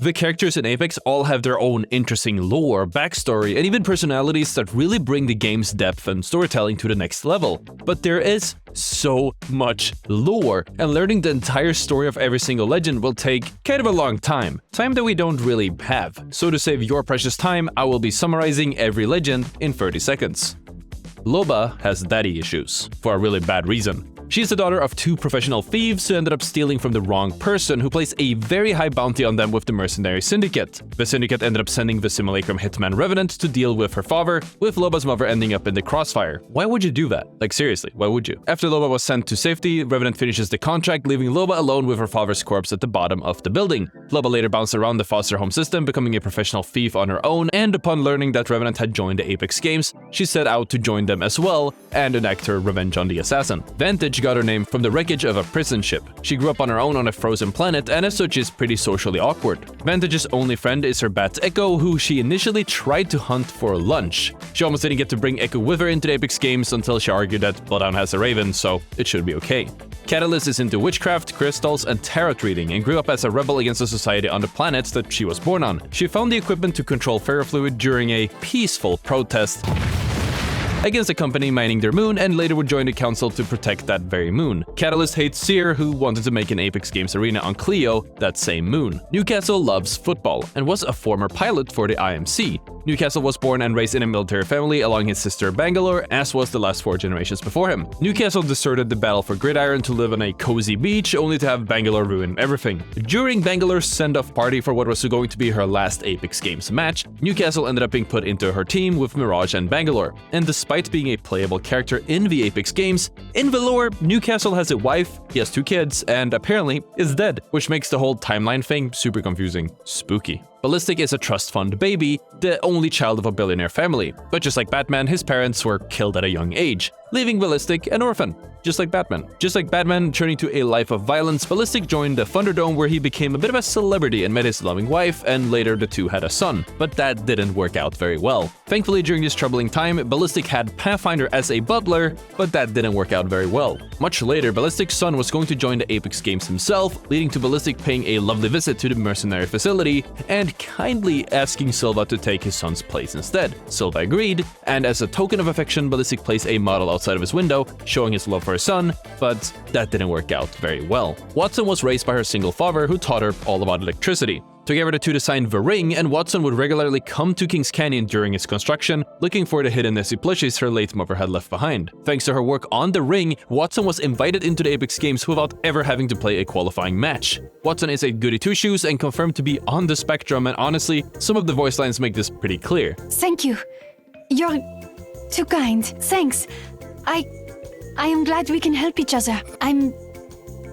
The characters in Apex all have their own interesting lore, backstory, and even personalities that really bring the game's depth and storytelling to the next level. But there is so much lore, and learning the entire story of every single legend will take kind of a long time that we don't really have. So to save your precious time, I will be summarizing every legend in 30 seconds. Loba has daddy issues, for a really bad reason. She's the daughter of 2 professional thieves who ended up stealing from the wrong person, who placed a very high bounty on them with the mercenary syndicate. The syndicate ended up sending the simulacrum hitman Revenant to deal with her father, with Loba's mother ending up in the crossfire. Why would you do that? Like seriously, why would you? After Loba was sent to safety, Revenant finishes the contract, leaving Loba alone with her father's corpse at the bottom of the building. Loba later bounced around the foster home system, becoming a professional thief on her own, and upon learning that Revenant had joined the Apex games, she set out to join them as well and enact her revenge on the assassin. Vantage got her name from the wreckage of a prison ship. She grew up on her own on a frozen planet and as such is pretty socially awkward. Vantage's only friend is her bat Echo, who she initially tried to hunt for lunch. She almost didn't get to bring Echo with her into the Apex games until she argued that Bloodhound has a raven, so it should be okay. Catalyst is into witchcraft, crystals, and tarot reading, and grew up as a rebel against the society on the planets that she was born on. She found the equipment to control ferrofluid during a peaceful protest against a company mining their moon, and later would join the council to protect that very moon. Catalyst hates Seer, who wanted to make an Apex Games arena on Clio, that same moon. Newcastle loves football, and was a former pilot for the IMC. Newcastle was born and raised in a military family along his sister Bangalore, as was the last 4 generations before him. Newcastle deserted the battle for Gridiron to live on a cozy beach, only to have Bangalore ruin everything. During Bangalore's send-off party for what was going to be her last Apex Games match, Newcastle ended up being put into her team with Mirage and Bangalore. And despite being a playable character in the Apex games, in the lore, Newcastle has a wife, he has 2 kids, and apparently is dead, which makes the whole timeline thing super confusing. Spooky. Ballistic is a trust fund baby, the only child of a billionaire family. But just like Batman, his parents were killed at a young age, leaving Ballistic an orphan. Just like Batman. Just like Batman turning to a life of violence, Ballistic joined the Thunderdome, where he became a bit of a celebrity and met his loving wife, and later the two had a son. But that didn't work out very well. Thankfully, during this troubling time, Ballistic had Pathfinder as a butler, but that didn't work out very well. Much later, Ballistic's son was going to join the Apex games himself, leading to Ballistic paying a lovely visit to the mercenary facility and kindly asking Silva to take his son's place instead. Silva agreed, and as a token of affection, Ballistic placed a model outside of his window, showing his love for his son, but that didn't work out very well. Watson was raised by her single father, who taught her all about electricity. Together, the two designed the ring, and Watson would regularly come to Kings Canyon during its construction, looking for the hidden Nessie plushies her late mother had left behind. Thanks to her work on the ring, Watson was invited into the Apex games without ever having to play a qualifying match. Watson is a goody two-shoes and confirmed to be on the spectrum, and honestly, some of the voice lines make this pretty clear. Thank you. You're too kind. Thanks. I am glad we can help each other. I'm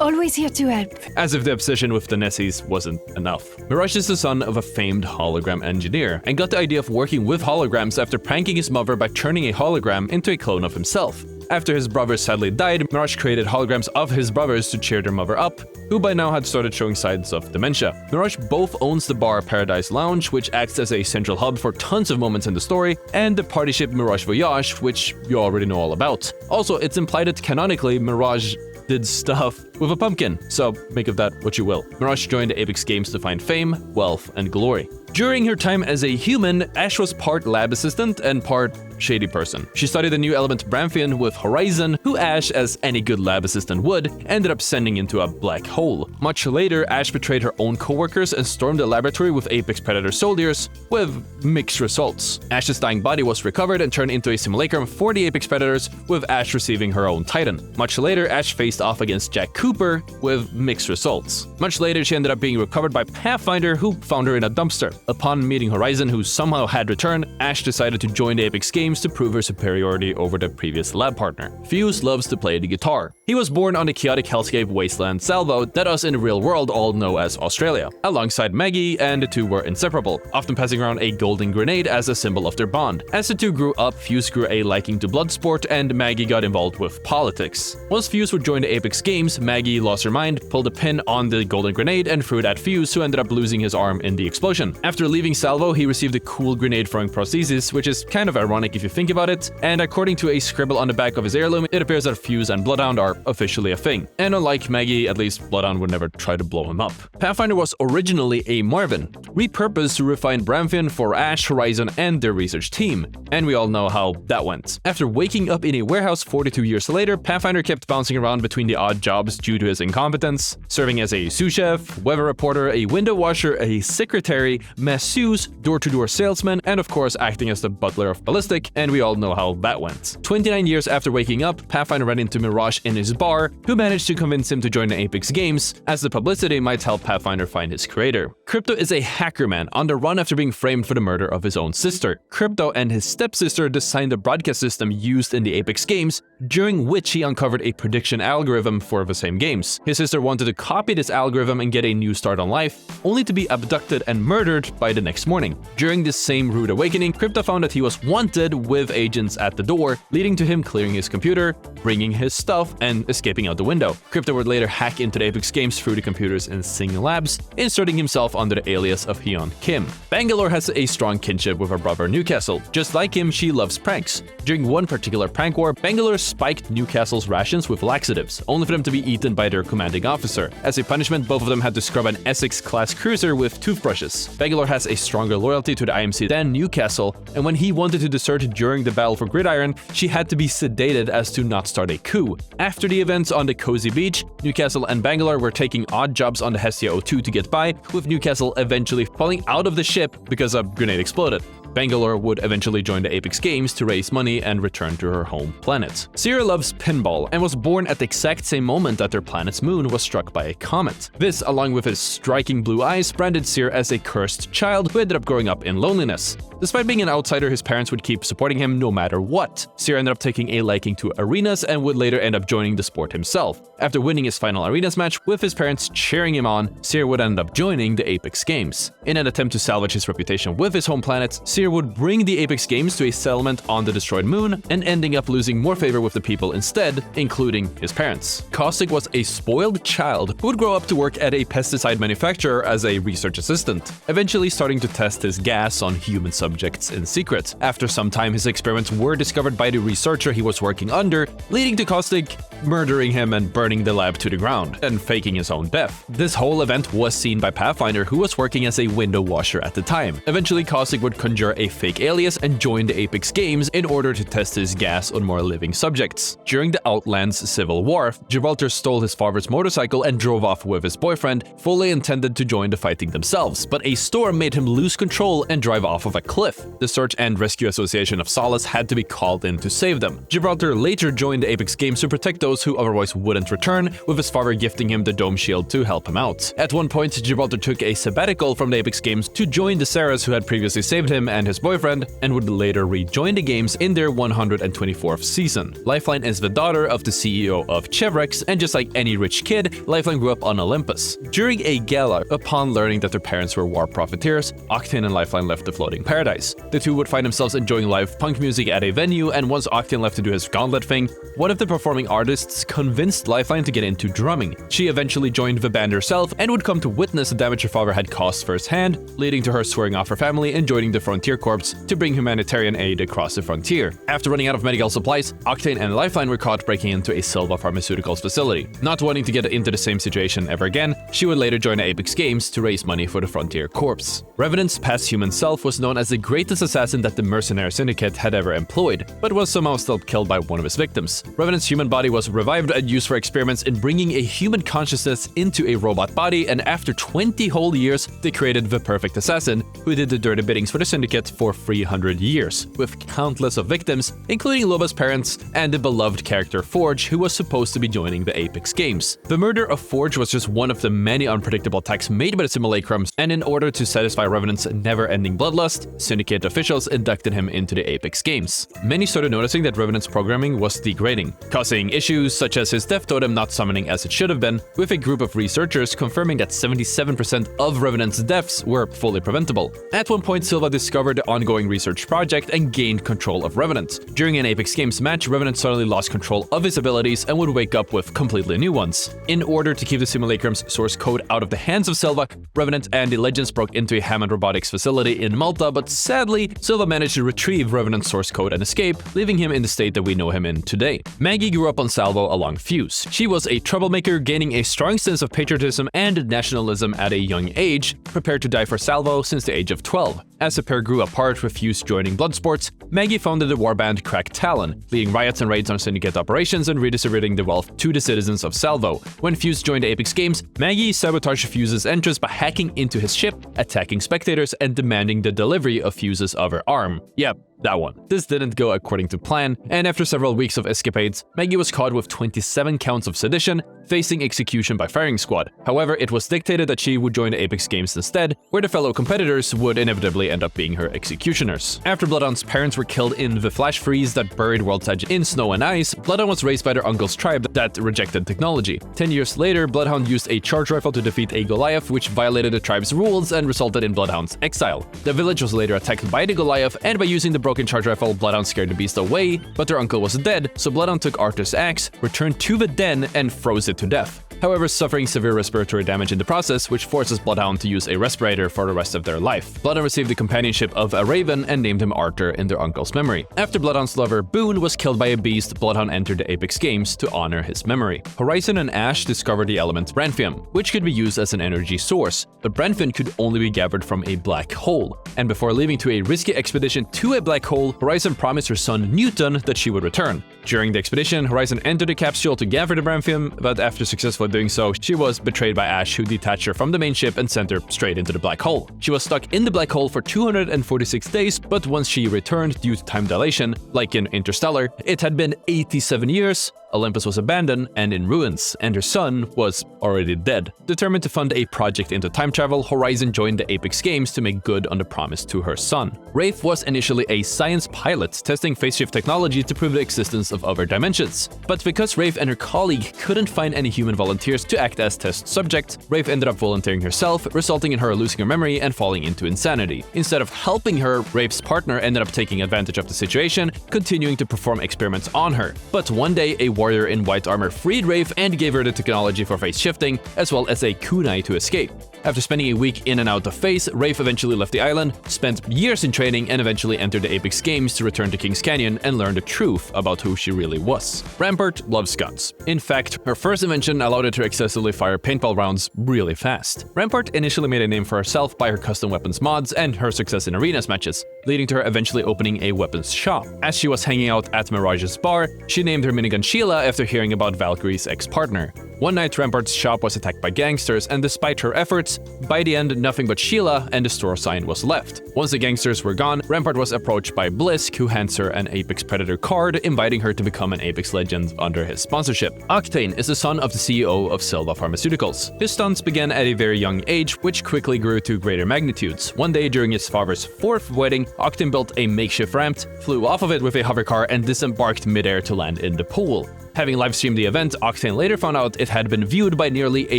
always here to help. As if the obsession with the Nessies wasn't enough. Mirage is the son of a famed hologram engineer, and got the idea of working with holograms after pranking his mother by turning a hologram into a clone of himself. After his brothers sadly died, Mirage created holograms of his brothers to cheer their mother up, who by now had started showing signs of dementia. Mirage both owns the bar Paradise Lounge, which acts as a central hub for tons of moments in the story, and the party ship Mirage Voyage, which you already know all about. Also, it's implied that canonically, Mirage did stuff with a pumpkin, so make of that what you will. Mirage joined the Apex games to find fame, wealth, and glory. During her time as a human, Ash was part lab assistant and part shady person. She studied the new element Branthian with Horizon, who Ash, as any good lab assistant would, ended up sending into a black hole. Much later, Ash betrayed her own coworkers and stormed the laboratory with Apex Predator soldiers, with mixed results. Ash's dying body was recovered and turned into a simulacrum for the Apex Predators, with Ash receiving her own Titan. Much later, Ash faced off against Jack Cooper, with mixed results. Much later, she ended up being recovered by Pathfinder, who found her in a dumpster. Upon meeting Horizon, who somehow had returned, Ash decided to join the Apex games to prove her superiority over the previous lab partner. Fuse loves to play the guitar. He was born on the chaotic hellscape wasteland Salvo that us in the real world all know as Australia, alongside Maggie, and the two were inseparable, often passing around a golden grenade as a symbol of their bond. As the two grew up, Fuse grew a liking to bloodsport, and Maggie got involved with politics. Once Fuse would join the Apex games, Maggie Maggie lost her mind, pulled a pin on the golden grenade, and threw it at Fuse, who ended up losing his arm in the explosion. After leaving Salvo, he received a cool grenade-throwing prosthesis, which is kind of ironic if you think about it, and according to a scribble on the back of his heirloom, it appears that Fuse and Bloodhound are officially a thing. And unlike Maggie, at least Bloodhound would never try to blow him up. Pathfinder was originally a Marvin, repurposed to refine Bramthian for Ash, Horizon, and their research team. And we all know how that went. After waking up in a warehouse 42 years later, Pathfinder kept bouncing around between the odd jobs due to his incompetence, serving as a sous chef, weather reporter, a window washer, a secretary, masseuse, door-to-door salesman, and of course acting as the butler of Ballistic, and we all know how that went. 29 years after waking up, Pathfinder ran into Mirage in his bar, who managed to convince him to join the Apex Games, as the publicity might help Pathfinder find his creator. Crypto is a hacker man on the run after being framed for the murder of his own sister. Crypto and his stepsister designed the broadcast system used in the Apex Games, during which he uncovered a prediction algorithm for the same games. His sister wanted to copy this algorithm and get a new start on life, only to be abducted and murdered by the next morning. During this same rude awakening, Crypto found that he was wanted with agents at the door, leading to him clearing his computer, bringing his stuff, and escaping out the window. Crypto would later hack into the Apex Games through the computers in Sing Labs, inserting himself under the alias of Hyun Kim. Bangalore has a strong kinship with her brother Newcastle. Just like him, she loves pranks. During one particular prank war, Bangalore spiked Newcastle's rations with laxatives, only for them to be eaten by their commanding officer. As a punishment, both of them had to scrub an Essex-class cruiser with toothbrushes. Bangalore has a stronger loyalty to the IMC than Newcastle, and when he wanted to desert during the battle for Gridiron, she had to be sedated as to not start a coup. After the events on the cozy beach, Newcastle and Bangalore were taking odd jobs on the Hestia 02 to get by, with Newcastle eventually falling out of the ship because a grenade exploded. Bangalore would eventually join the Apex Games to raise money and return to her home planet. Sierra loves pinball and was born at the exact same moment that their planet's moon was struck by a comet. This, along with his striking blue eyes, branded Sierra as a cursed child who ended up growing up in loneliness. Despite being an outsider, his parents would keep supporting him no matter what. Sierra ended up taking a liking to arenas and would later end up joining the sport himself. After winning his final arenas match, with his parents cheering him on, Sierra would end up joining the Apex Games. In an attempt to salvage his reputation with his home planet, Sierra would bring the Apex Games to a settlement on the destroyed moon, and ending up losing more favor with the people instead, including his parents. Caustic was a spoiled child who would grow up to work at a pesticide manufacturer as a research assistant, eventually starting to test his gas on human subjects in secret. After some time, his experiments were discovered by the researcher he was working under, leading to Caustic murdering him and burning the lab to the ground, and faking his own death. This whole event was seen by Pathfinder, who was working as a window washer at the time. Eventually, Caustic would conjure a fake alias and join the Apex Games in order to test his gas on more living subjects. During the Outlands Civil War, Gibraltar stole his father's motorcycle and drove off with his boyfriend, fully intended to join the fighting themselves, but a storm made him lose control and drive off of a cliff. The Search and Rescue Association of Solace had to be called in to save them. Gibraltar later joined the Apex Games to protect those who otherwise wouldn't return, with his father gifting him the Dome Shield to help him out. At one point, Gibraltar took a sabbatical from the Apex Games to join the Saras who had previously saved him and his boyfriend, and would later rejoin the games in their 124th season. Lifeline is the daughter of the CEO of Chevrex, and just like any rich kid, Lifeline grew up on Olympus. During a gala, upon learning that their parents were war profiteers, Octane and Lifeline left the floating paradise. The two would find themselves enjoying live punk music at a venue, and once Octane left to do his gauntlet thing, one of the performing artists convinced Lifeline to get into drumming. She eventually joined the band herself and would come to witness the damage her father had caused firsthand, leading to her swearing off her family and joining the Frontier Corps to bring humanitarian aid across the frontier. After running out of medical supplies, Octane and Lifeline were caught breaking into a Silva Pharmaceuticals facility. Not wanting to get into the same situation ever again, she would later join the Apex Games to raise money for the Frontier Corps. Revenant's past human self was known as the greatest assassin that the mercenary syndicate had ever employed, but was somehow still killed by one of his victims. Revenant's human body was revived and used for experiments in bringing a human consciousness into a robot body, and after 20 whole years, they created the perfect assassin, who did the dirty biddings for the syndicate for 300 years, with countless of victims, including Loba's parents and the beloved character Forge, who was supposed to be joining the Apex Games. The murder of Forge was just one of the many unpredictable attacks made by the simulacrums, and in order to satisfy Revenant's never-ending bloodlust, Syndicate officials inducted him into the Apex Games. Many started noticing that Revenant's programming was degrading, causing issues such as his death totem not summoning as it should have been, with a group of researchers confirming that 77% of Revenant's deaths were fully preventable. At one point, Silva discovered the ongoing research project and gained control of Revenant. During an Apex Games match, Revenant suddenly lost control of his abilities and would wake up with completely new ones. In order to keep the simulacrum's source code out of the hands of Silva, Revenant and the Legends broke into a Hammond Robotics facility in Malta, but sadly, Silva managed to retrieve Revenant's source code and escape, leaving him in the state that we know him in today. Maggie grew up on Salvo along Fuse. She was a troublemaker, gaining a strong sense of patriotism and nationalism at a young age, prepared to die for Salvo since the age of 12. As the pair grew apart, with Fuse joining Bloodsports, Maggie founded the warband Crack Talon, leading riots and raids on Syndicate operations and redistributing the wealth to the citizens of Salvo. When Fuse joined the Apex Games, Maggie sabotaged Fuse's entrance by hacking into his ship, attacking spectators, and demanding the delivery of Fuse's other arm. Yep, that one. This didn't go according to plan, and after several weeks of escapades, Maggie was caught with 27 counts of sedition, facing execution by firing squad. However, it was dictated that she would join the Apex Games instead, where the fellow competitors would inevitably end up being her executioners. After Bloodhound's parents were killed in the flash freeze that buried World's Edge in snow and ice, Bloodhound was raised by their uncle's tribe that rejected technology. 10 years later, Bloodhound used a charge rifle to defeat a Goliath, which violated the tribe's rules and resulted in Bloodhound's exile. The village was later attacked by the Goliath, and by using the broken charge rifle, Bloodhound scared the beast away, but their uncle was dead, so Bloodhound took Arthur's axe, returned to the den, and froze it to death. However, suffering severe respiratory damage in the process, which forces Bloodhound to use a respirator for the rest of their life. Bloodhound received the companionship of a raven and named him Arthur in their uncle's memory. After Bloodhound's lover Boone was killed by a beast, Bloodhound entered the Apex Games to honor his memory. Horizon and Ash discovered the element Branthium, which could be used as an energy source, but Branthium could only be gathered from a black hole. And before leaving to a risky expedition to a black hole, Horizon promised her son Newton that she would return. During the expedition, Horizon entered the capsule to gather the Branthium, but after successfully doing so, she was betrayed by Ash, who detached her from the main ship and sent her straight into the black hole. She was stuck in the black hole for 246 days, but once she returned due to time dilation, like in Interstellar, it had been 87 years, Olympus was abandoned and in ruins, and her son was already dead. Determined to fund a project into time travel, Horizon joined the Apex Games to make good on the promise to her son. Wraith was initially a science pilot, testing phase-shift technology to prove the existence of other dimensions. But because Wraith and her colleague couldn't find any human volunteers to act as test subjects, Wraith ended up volunteering herself, resulting in her losing her memory and falling into insanity. Instead of helping her, Wraith's partner ended up taking advantage of the situation, continuing to perform experiments on her. But one day, a warrior in white armor freed Wraith and gave her the technology for phase shifting, as well as a kunai to escape. After spending a week in and out of phase, Wraith eventually left the island, spent years in training, and eventually entered the Apex Games to return to King's Canyon and learn the truth about who she really was. Rampart loves guns. In fact, her first invention allowed her to excessively fire paintball rounds really fast. Rampart initially made a name for herself by her custom weapons mods and her success in arenas matches, leading to her eventually opening a weapons shop. As she was hanging out at Mirage's bar, she named her minigun Sheila after hearing about Valkyrie's ex-partner. One night, Rampart's shop was attacked by gangsters, and despite her efforts, by the end, nothing but Sheila and the store sign was left. Once the gangsters were gone, Rampart was approached by Blisk, who hands her an Apex Predator card, inviting her to become an Apex legend under his sponsorship. Octane is the son of the CEO of Silva Pharmaceuticals. His stunts began at a very young age, which quickly grew to greater magnitudes. One day, during his father's 4th wedding, Octane built a makeshift ramp, flew off of it with a hovercar, and disembarked midair to land in the pool. Having live-streamed the event, Octane later found out it had been viewed by nearly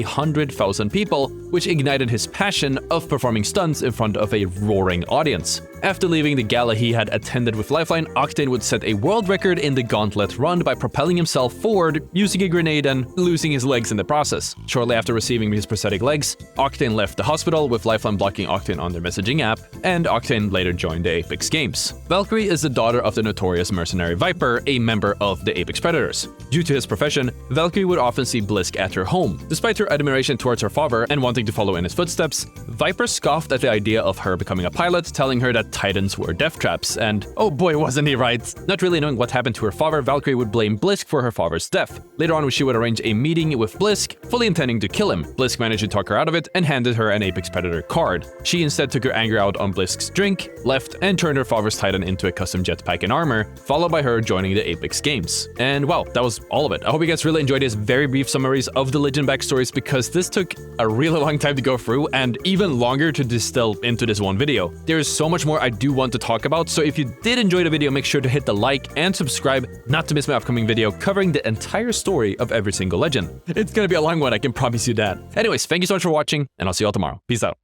100,000 people, which ignited his passion of performing stunts in front of a roaring audience. After leaving the gala he had attended with Lifeline, Octane would set a world record in the gauntlet run by propelling himself forward, using a grenade and losing his legs in the process. Shortly after receiving his prosthetic legs, Octane left the hospital, with Lifeline blocking Octane on their messaging app, and Octane later joined the Apex Games. Valkyrie is the daughter of the notorious mercenary Viper, a member of the Apex Predators. Due to his profession, Valkyrie would often see Blisk at her home. Despite her admiration towards her father and wanting to follow in his footsteps, Viper scoffed at the idea of her becoming a pilot, telling her that Titans were death traps, and oh boy, wasn't he right. Not really knowing what happened to her father, Valkyrie would blame Blisk for her father's death. Later on, she would arrange a meeting with Blisk, fully intending to kill him. Blisk managed to talk her out of it and handed her an Apex Predator card. She instead took her anger out on Blisk's drink, left, and turned her father's Titan into a custom jetpack and armor, followed by her joining the Apex Games. And well, that was just all of it. I hope you guys really enjoyed these very brief summaries of the legend backstories, because this took a really long time to go through and even longer to distill into this one video. There is so much more I do want to talk about, so if you did enjoy the video, make sure to hit the like and subscribe not to miss my upcoming video covering the entire story of every single legend. It's gonna be a long one, I can promise you that. Anyways, thank you so much for watching, and I'll see you all tomorrow. Peace out.